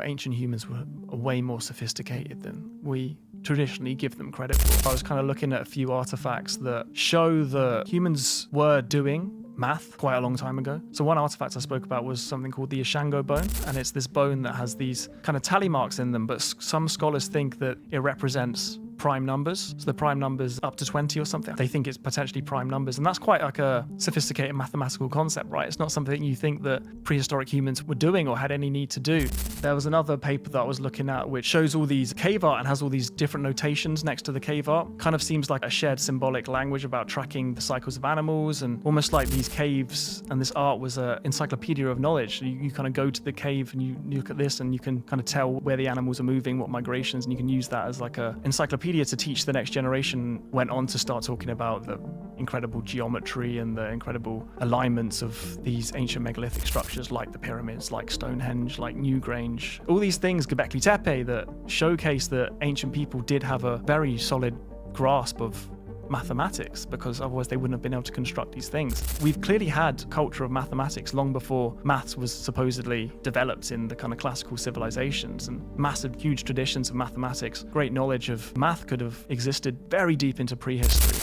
Ancient humans were way more sophisticated than we traditionally give them credit for. I was kind of looking at a few artifacts that show that humans were doing math quite a long time ago. So one artifact I spoke about was something called the Ishango bone, and it's this bone that has these kind of tally marks in them, but some scholars think that it represents prime numbers. So the prime numbers up to 20 or something. They think it's potentially prime numbers, and that's quite like a sophisticated mathematical concept, right? It's not something you think that prehistoric humans were doing or had any need to do. There was another paper that I was looking at which shows all these cave art and has all these different notations next to the cave art. Kind of seems like a shared symbolic language about tracking the cycles of animals, and almost like these caves and this art was an encyclopedia of knowledge. You kind of go to the cave and you look at this and you can kind of tell where the animals are moving, what migrations, and you can use that as like a encyclopedia to teach the next generation. Went on to start talking about the incredible geometry and the incredible alignments of these ancient megalithic structures like the pyramids, like Stonehenge, like Newgrange. All these things, Gobekli Tepe, that showcase that ancient people did have a very solid grasp of mathematics, because otherwise they wouldn't have been able to construct these things. We've clearly had culture of mathematics long before maths was supposedly developed in the kind of classical civilizations, and massive, huge traditions of mathematics. Great knowledge of math could have existed very deep into prehistory.